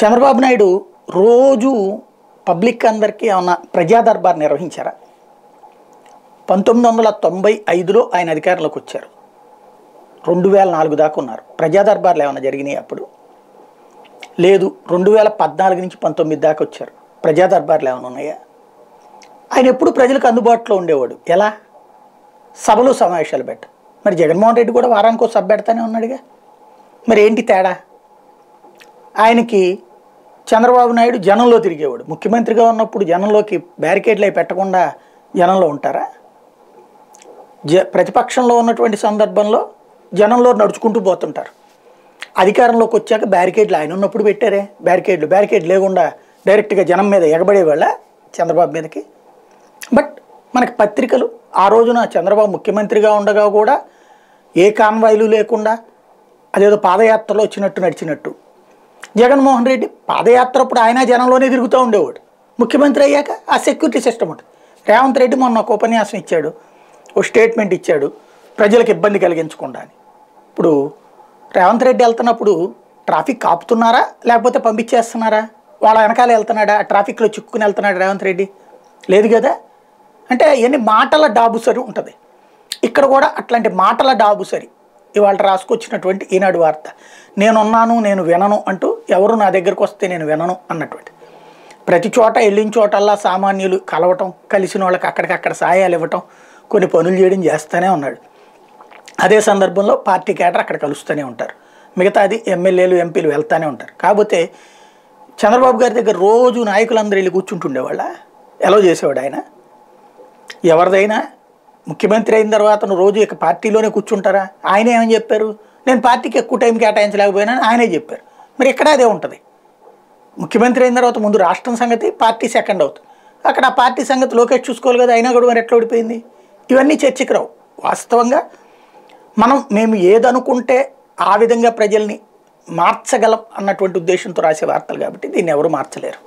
చంద్రబాబు నాయుడు రోజు పబ్లిక్ అందరికీ ఏమన్నా ప్రజా దర్బార్ నిర్వహించారా? 1995లో ఆయన అధికారంలోకి వచ్చారు. 2004 దాకా ఉన్నారు. ప్రజా దర్బార్లు ఏమైనా జరిగినాయి అప్పుడు? లేదు. 2014 నుంచి 19 దాకా వచ్చారు. ప్రజా దర్బార్లు ఏమైనా ఉన్నాయా? ఆయన ఎప్పుడు ప్రజలకు అందుబాటులో ఉండేవాడు. ఎలా? సభలు సమావేశాలు పెట్ట. మరి జగన్మోహన్ రెడ్డి కూడా వారానికో సభ పెడతానే ఉన్నాడుగా. మరి ఏంటి తేడా? ఆయనకి చంద్రబాబు నాయుడు జనంలో తిరిగేవాడు. ముఖ్యమంత్రిగా ఉన్నప్పుడు జనంలోకి బ్యారికేడ్లు అవి పెట్టకుండా జనంలో ఉంటారా? ప్రతిపక్షంలో ఉన్నటువంటి సందర్భంలో జనంలో నడుచుకుంటూ పోతుంటారు. అధికారంలోకి వచ్చాక బ్యారికేడ్లు ఆయన ఉన్నప్పుడు పెట్టారే. బ్యారికేడ్ లేకుండా డైరెక్ట్గా జనం మీద ఎగబడేవాళ్ళ చంద్రబాబు మీదకి. బట్ మనకి పత్రికలు ఆ రోజున చంద్రబాబు ముఖ్యమంత్రిగా ఉండగా కూడా ఏ కాన్వాయిలు లేకుండా అదేదో పాదయాత్రలో వచ్చినట్టు నడిచినట్టు. జగన్మోహన్ రెడ్డి పాదయాత్ర అప్పుడు ఆయన జనంలోనే తిరుగుతూ ఉండేవాడు. ముఖ్యమంత్రి అయ్యాక ఆ సెక్యూరిటీ సిస్టమ్ ఉంటుంది. రేవంత్ రెడ్డి మొన్న ఒక ఉపన్యాసం ఇచ్చాడు, ఓ స్టేట్మెంట్ ఇచ్చాడు, ప్రజలకు ఇబ్బంది కలిగించకుండా అని. ఇప్పుడు రేవంత్ రెడ్డి వెళ్తున్నప్పుడు ట్రాఫిక్ ఆపుతున్నారా లేకపోతే పంపించేస్తున్నారా? వాళ్ళ వెనకాల వెళ్తున్నాడా? ట్రాఫిక్లో చిక్కుకుని వెళ్తున్నాడు రేవంత్ రెడ్డి? లేదు కదా. అంటే ఎన్ని మాటల డాబుసరి ఉంటుంది. ఇక్కడ కూడా అట్లాంటి మాటల డాబుసరి ఇవాళ రాసుకొచ్చినటువంటి ఈనాడు వార్త. నేనున్నాను, నేను వినను అంటూ ఎవరు నా దగ్గరకు వస్తే నేను వినను అన్నటువంటి. ప్రతి చోట వెళ్ళిన చోటల్లా సామాన్యులు కలవటం, కలిసిన వాళ్ళకి అక్కడికక్కడ సాయాలు ఇవ్వటం, కొన్ని పనులు చేయడం చేస్తూనే ఉన్నాడు. అదే సందర్భంలో పార్టీ కేడర్ అక్కడ కలుస్తూనే ఉంటారు. మిగతాది ఎమ్మెల్యేలు ఎంపీలు వెళ్తూనే ఉంటారు. కాకపోతే చంద్రబాబు గారి దగ్గర రోజు నాయకులందరూ వెళ్ళి కూర్చుంటుండేవాళ్ళ. ఎలా చేసేవాడు ఆయన? ఎవరిదైనా ముఖ్యమంత్రి అయిన తర్వాత నువ్వు రోజు ఇక పార్టీలోనే కూర్చుంటారా? ఆయన ఏమని చెప్పారు? నేను పార్టీకి ఎక్కువ టైం కేటాయించలేకపోయినా ఆయనే చెప్పారు. మరి ఇక్కడ అదే ఉంటుంది. ముఖ్యమంత్రి అయిన తర్వాత ముందు రాష్ట్రం సంగతి, పార్టీ సెకండ్ అవుతుంది. అక్కడ ఆ పార్టీ సంగతి లోకేష్ చూసుకోవాలి కదా. అయినా కూడా మరి ఎట్లా ఓడిపోయింది? ఇవన్నీ చర్చకి రావు. వాస్తవంగా మేము ఏదనుకుంటే ఆ విధంగా ప్రజల్ని మార్చగలం అన్నటువంటి ఉద్దేశంతో రాసే వార్తలు కాబట్టి దీన్ని ఎవరు మార్చలేరు.